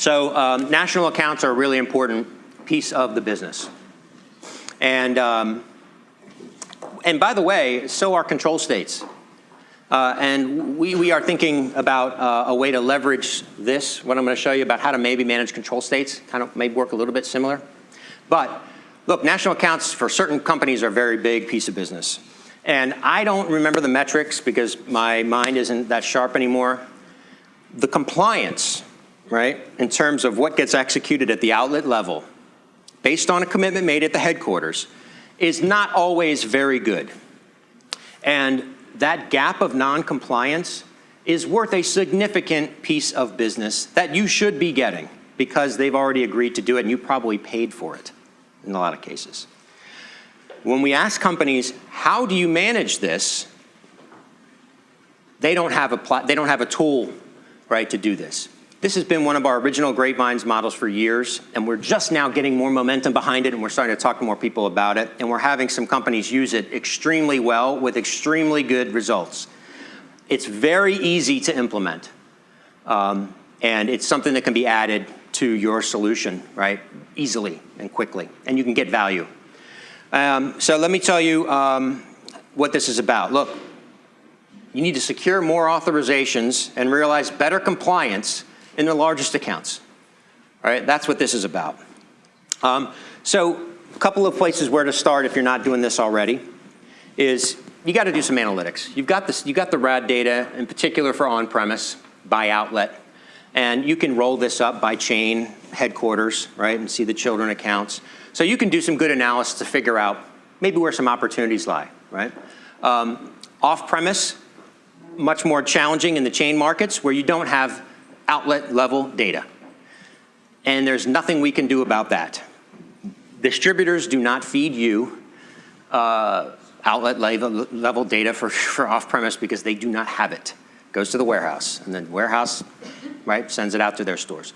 So national accounts are a really important piece of the business. And by the way, so are control states. And we are thinking about a way to leverage this, what I'm going to show you about how to maybe manage control states, kind of maybe work a little bit similar. But look, national accounts for certain companies are a very big piece of business. And I don't remember the metrics because my mind isn't that sharp anymore. The compliance, right, in terms of what gets executed at the outlet level, based on a commitment made at the headquarters, is not always very good. And that gap of non-compliance is worth a significant piece of business that you should be getting because they've already agreed to do it and you probably paid for it in a lot of cases. When we ask companies, how do you manage this? They don't have a tool, right, to do this. This has been one of our original GreatVines models for years, and we're just now getting more momentum behind it, and we're starting to talk to more people about it, and we're having some companies use it extremely well with extremely good results. It's very easy to implement, and it's something that can be added to your solution, right, easily and quickly, and you can get value. So let me tell you what this is about. Look, you need to secure more authorizations and realize better compliance in the largest accounts. All right, that's what this is about. So a couple of places where to start if you're not doing this already is you got to do some analytics. You've got the RAD data in particular for on-premise by outlet, and you can roll this up by chain, headquarters, right, and see the children accounts. So you can do some good analysis to figure out maybe where some opportunities lie, right? Off-premise, much more challenging in the chain markets where you don't have outlet level data. And there's nothing we can do about that. Distributors do not feed you outlet level data for off-premise because they do not have it. It goes to the warehouse, and then the warehouse, right, sends it out to their stores.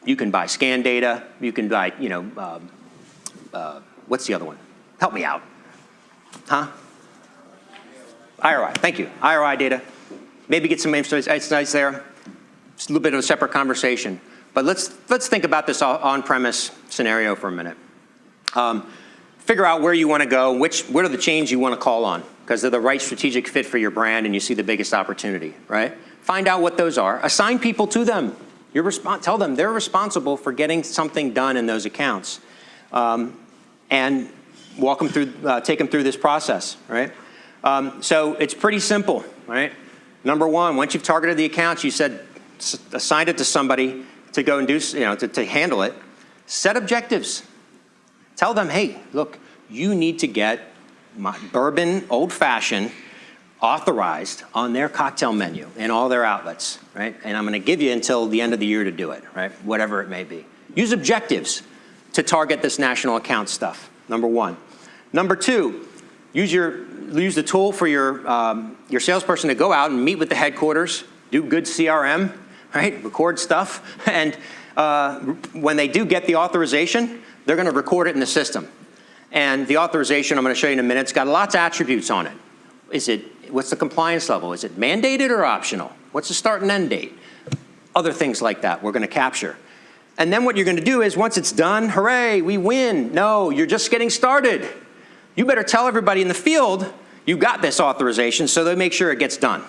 You can buy scan data, you can buy, you know, what's the other one? Help me out. Huh? IRI, thank you. IRI data. Maybe get some insights there. It's a little bit of a separate conversation. But let's think about this on-premise scenario for a minute. Figure out where you want to go, what are the chains you want to call on, because they're the right strategic fit for your brand and you see the biggest opportunity, right? Find out what those are. Assign people to them. Tell them they're responsible for getting something done in those accounts. And walk them through, take them through this process, right? So it's pretty simple, right? Number one, once you've targeted the accounts, you said, assigned it to somebody to go and do, you know, to handle it, set objectives. Tell them, hey, look, you need to get my bourbon old fashioned authorized on their cocktail menu in all their outlets, right? And I'm going to give you until the end of the year to do it, right? Whatever it may be. Use objectives to target this national account stuff, number one. Number two, use the tool for your salesperson to go out and meet with the headquarters, do good CRM, right? Record stuff, and when they do get the authorization, they're going to record it in the system. And the authorization, I'm going to show you in a minute, it's got lots of attributes on it. What's the compliance level? Is it mandated or optional? What's the start and end date? Other things like that we're going to capture. And then what you're going to do is once it's done, hooray, we win. No, you're just getting started. You better tell everybody in the field you got this authorization so they make sure it gets done.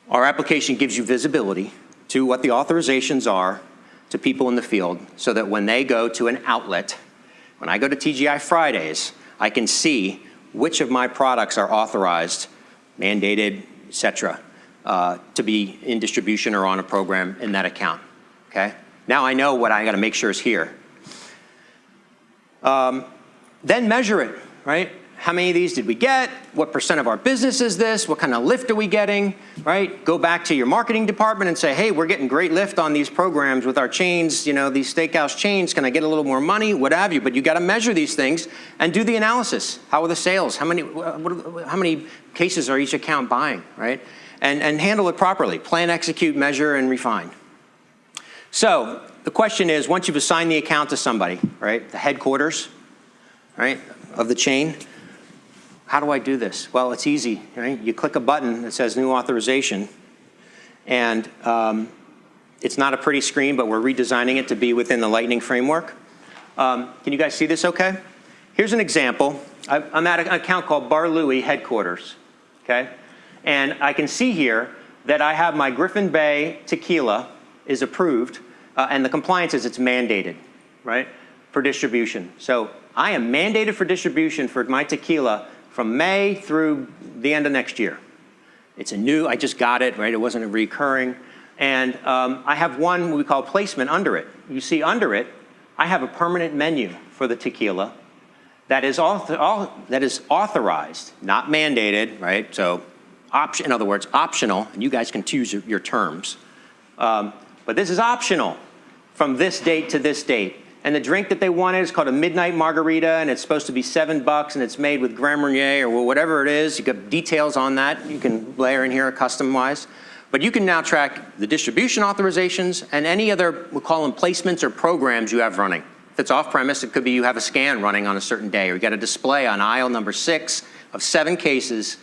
Our application gives you visibility to what the authorizations are to people in the field so that when they go to an outlet, when I go to TGI Fridays, I can see which of my products are authorized, mandated, et cetera, to be in distribution or on a program in that account, okay? Now I know what I gotta make sure is here. Then measure it, right? How many of these did we get? What % of our business is this? What kind of lift are we getting, right? Go back to your marketing department and say, hey, we're getting great lift on these programs with our chains, you know, these steakhouse chains. Can I get a little more money? What have you? But you got to measure these things and do the analysis. How are the sales? How many cases are each account buying, right? And handle it properly. Plan, execute, measure, and refine. So the question is, once you've assigned the account to somebody, right, the headquarters, right, of the chain, how do I do this? Well, it's easy, right? You click a button that says new authorization, and It's not a pretty screen, but we're redesigning it to be within the Lightning framework. Can you guys see this okay? Here's an example. I'm at an account called Bar Louie headquarters, okay? And I can see here that I have my Griffin Bay tequila is approved, and the compliance is it's mandated, right, for distribution. So I am mandated for distribution for my tequila from May through the end of next year. It's a new, I just got it, right? It wasn't a recurring. And I have one we call placement under it. You see under it, I have a permanent menu for the tequila that is authorized, not mandated, right? So, in other words, optional, and you guys can choose your terms. But this is optional from this date to this date. And the drink that they wanted is called a Midnight Margarita, and it's supposed to be $7, and it's made with Grand Marnier or whatever it is. You got details on that. You can layer in here custom-wise. But you can now track the distribution authorizations and any other, we'll call them placements or programs you have running. If it's off-premise, it could be you have a scan running on a certain day, or you got a display on aisle number 6 of 7 cases,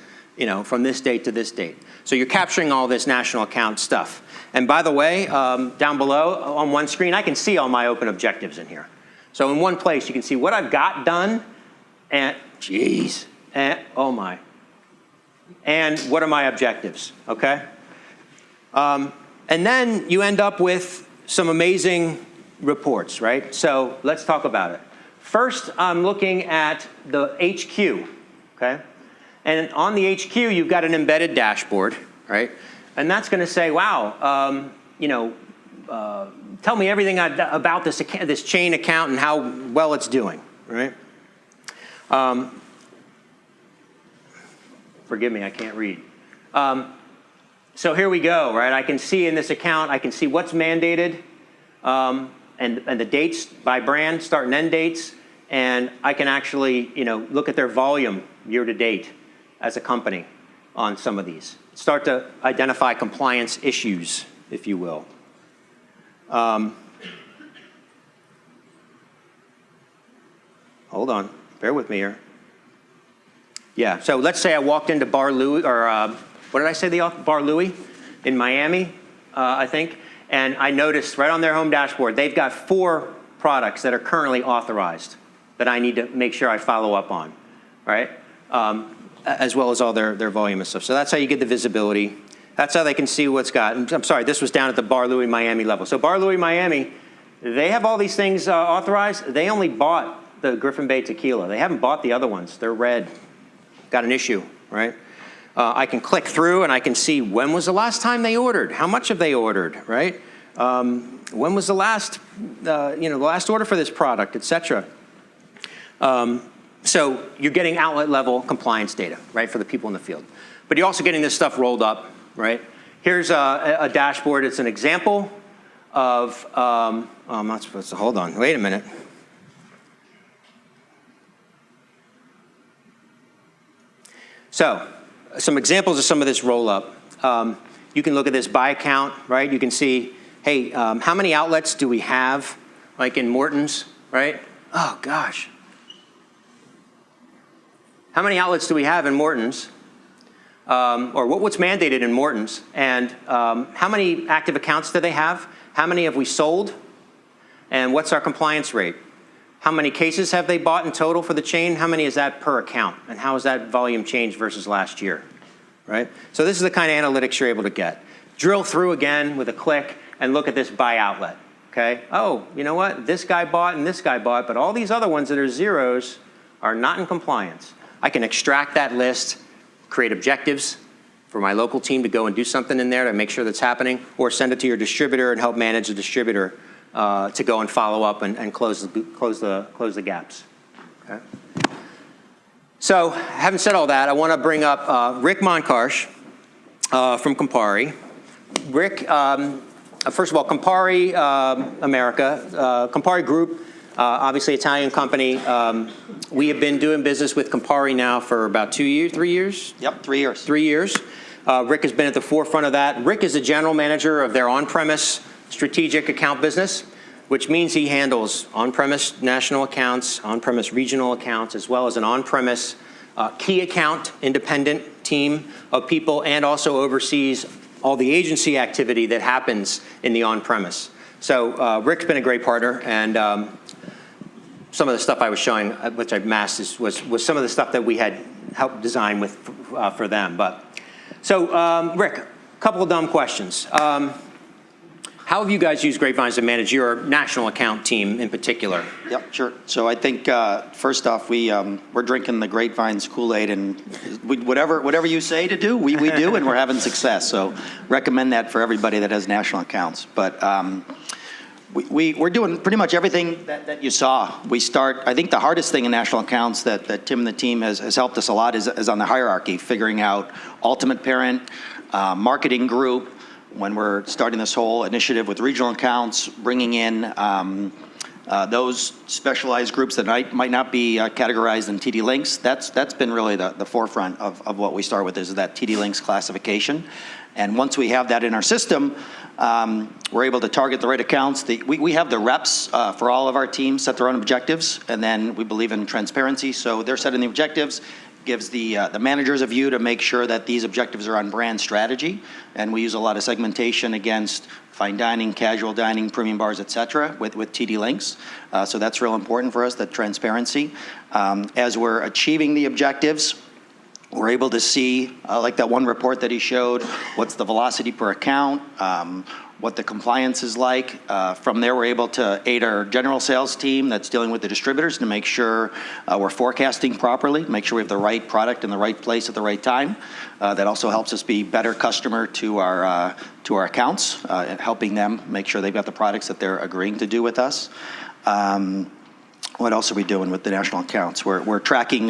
from this date to this date. So you're capturing all this national account stuff. And by the way, down below on one screen, I can see all my open objectives in here. So in one place, you can see what I've got done, and oh my, and what are my objectives, okay? And then you end up with some amazing reports, right? So let's talk about it. First, I'm looking at the HQ, okay? And on the HQ, you've got an embedded dashboard, right? And that's going to say, wow, tell me everything about this chain account and how well it's doing, right? Forgive me, I can't read. So here we go, right? I can see in this account, I can see what's mandated and the dates by brand, start and end dates, and I can actually, look at their volume year to date as a company on some of these. Start to identify compliance issues, if you will. Hold on, bear with me here. Yeah, so let's say I walked into Bar Louie, or what did I say, Bar Louie in Miami, I think, and I noticed right on their home dashboard, they've got 4 products that are currently authorized that I need to make sure I follow up on, right? As well as all their volume and stuff. So that's how you get the visibility. That's how they can see what's got. I'm sorry, this was down at the Bar Louie Miami level. So Bar Louie Miami, they have all these things authorized. They only bought the Griffin Bay tequila. They haven't bought the other ones. They're red. Got an issue, right? I can click through and I can see when was the last time they ordered, how much have they ordered, right? When was the last, the last order for this product, et cetera. So you're getting outlet level compliance data, right, for the people in the field. But you're also getting this stuff rolled up, right? Here's a dashboard. It's an example of, oh, I'm not supposed to, hold on, wait a minute. So some examples of some of this roll up. You can look at this by account, right? You can see, hey, how many outlets do we have, like in Morton's, right? Oh, gosh. How many outlets do we have in Morton's? Or what's mandated in Morton's? And how many active accounts do they have? How many have we sold? And what's our compliance rate? How many cases have they bought in total for the chain? How many is that per account? And how has that volume changed versus last year? Right? So this is the kind of analytics you're able to get. Drill through again with a click and look at this by outlet. Okay? Oh, you know what? This guy bought and this guy bought, but all these other ones that are zeros are not in compliance. I can extract that list, create objectives for my local team to go and do something in there to make sure that's happening, or send it to your distributor and help manage the distributor to go and follow up and close the gaps. Okay. So, having said all that, I want to bring up Rick Monkarsh from Campari. Rick, first of all, Campari America, Campari Group, obviously Italian company. We have been doing business with Campari now for about 2 years, 3 years? Yep, 3 years. 3 years. Rick has been at the forefront of that. Rick is the general manager of their on-premise strategic account business, which means he handles on-premise national accounts, on-premise regional accounts, as well as an on-premise key account independent team of people, and also oversees all the agency activity that happens in the on-premise. So Rick's been a great partner, and some of the stuff I was showing, which I masked, was some of the stuff that we had helped design with for them. So Rick, a couple of dumb questions. How have you guys used GreatVines to manage your national account team in particular? Yep, sure. So I think first off, we're drinking the GreatVines Kool-Aid, and whatever you say to do, we do, and we're having success. So recommend that for everybody that has national accounts. But we're doing pretty much everything that you saw. I think the hardest thing in national accounts that Tim and the team has helped us a lot is on the hierarchy, figuring out ultimate parent, marketing group. When we're starting this whole initiative with regional accounts, bringing in those specialized groups that might not be categorized in TD Links, that's been really the forefront of what we start with, is that TD Links classification. And once we have that in our system, we're able to target the right accounts. We have the reps for all of our teams set their own objectives, and then we believe in transparency. So they're setting the objectives, gives the managers a view to make sure that these objectives are on brand strategy. And we use a lot of segmentation against fine dining, casual dining, premium bars, et cetera, with TD Links. So that's real important for us, that transparency. As we're achieving the objectives, we're able to see, like that one report that he showed, what's the velocity per account, what the compliance is like. From there, we're able to aid our general sales team that's dealing with the distributors to make sure we're forecasting properly, make sure we have the right product in the right place at the right time. That also helps us be better customer to our accounts, helping them make sure they've got the products that they're agreeing to do with us. What else are we doing with the national accounts? We're tracking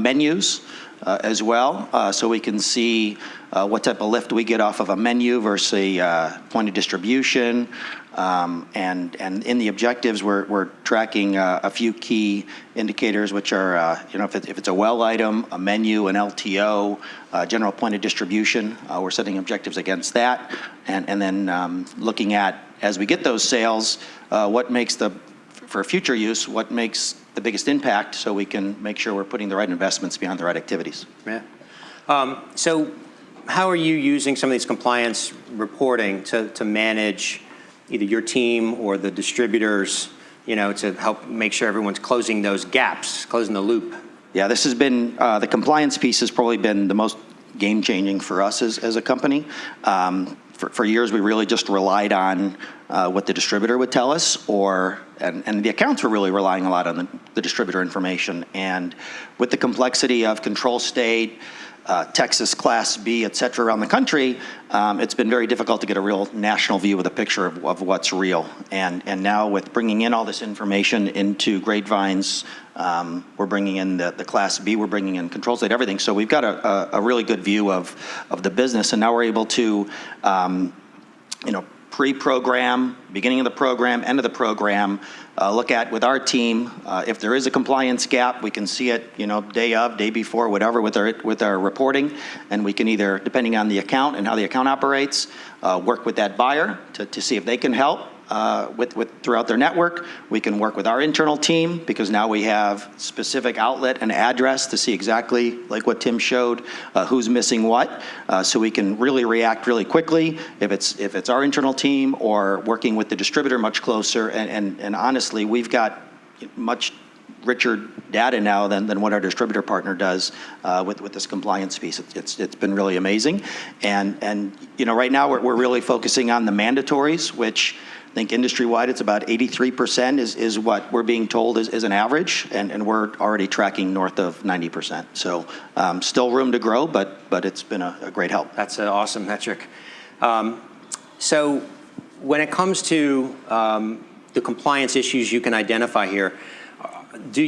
menus as well, so we can see what type of lift we get off of a menu versus a point of distribution. And in the objectives, we're tracking a few key indicators, which are, if it's a well item, a menu, an LTO, general point of distribution, we're setting objectives against that. And then looking at, as we get those sales, what makes for future use, what makes the biggest impact, so we can make sure we're putting the right investments behind the right activities. Yeah. So how are you using some of these compliance reporting to manage either your team or the distributors, to help make sure everyone's closing those gaps, closing the loop? Yeah, this has been, the compliance piece has probably been the most game-changing for us as a company. For years, we really just relied on what the distributor would tell us, and the accounts were really relying a lot on the distributor information. And with the complexity of control state, Texas Class B, et cetera, around the country, it's been very difficult to get a real national view of the picture of what's real. And now with bringing in all this information into GreatVines, we're bringing in the Class B, we're bringing in control state, everything. So we've got a really good view of the business, and now we're able to, pre-program, beginning of the program, end of the program, look at with our team, if there is a compliance gap, we can see it, day of, day before, whatever, with our reporting, and we can either, depending on the account and how the account operates, work with that buyer to see if they can help throughout their network. We can work with our internal team, because now we have specific outlet and address to see exactly, like what Tim showed, who's missing what, so we can really react really quickly if it's our internal team, or working with the distributor much closer. And honestly, we've got much richer data now than what our distributor partner does with this compliance piece. It's been really amazing. And right now we're really focusing on the mandatories, which I think industry-wide it's about 83% is what we're being told is an average, and we're already tracking north of 90%. So still room to grow, but it's been a great help. That's an awesome metric. So when it comes to the compliance issues you can identify here, do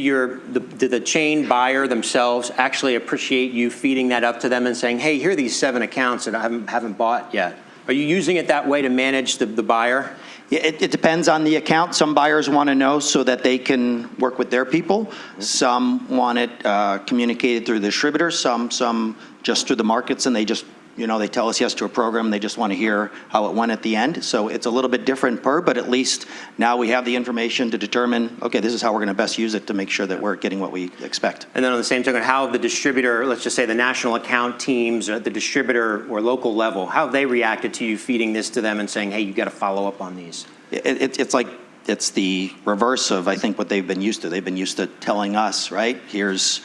the chain buyer themselves actually appreciate you feeding that up to them and saying, hey, here are these 7 accounts that I haven't bought yet? Are you using it that way to manage the buyer? Yeah, it depends on the account. Some buyers want to know so that they can work with their people. Some want it communicated through the distributor. Some just through the markets, and they just You know, they tell us yes to a program, they just want to hear how it went at the end. So it's a little bit different but at least now we have the information to determine, okay, this is how we're going to best use it to make sure that we're getting what we expect. And then on the same token, how the distributor, let's just say the national account teams, or the distributor or local level, how have they reacted to you feeding this to them and saying, hey, you got to follow up on these? It's like, it's the reverse of, I think, what they've been used to. They've been used to telling us, right, here's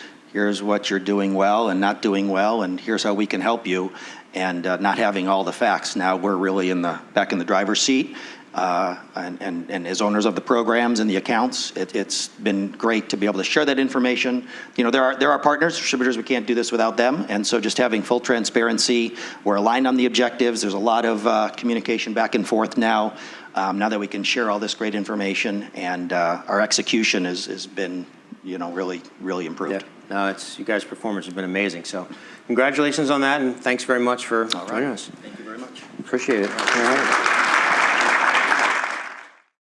what you're doing well and not doing well, and here's how we can help you, and not having all the facts. Now we're really back in the driver's seat, and as owners of the programs and the accounts, it's been great to be able to share that information. You know, there are partners, distributors, we can't do this without them, and so just having full transparency, we're aligned on the objectives. There's a lot of communication back and forth now. Now that we can share all this great information, and our execution has been, you know, really improved. Yeah. No, you guys' performance has been amazing. So congratulations on that, and thanks very much for joining us. Thank you very much. Appreciate it. All right.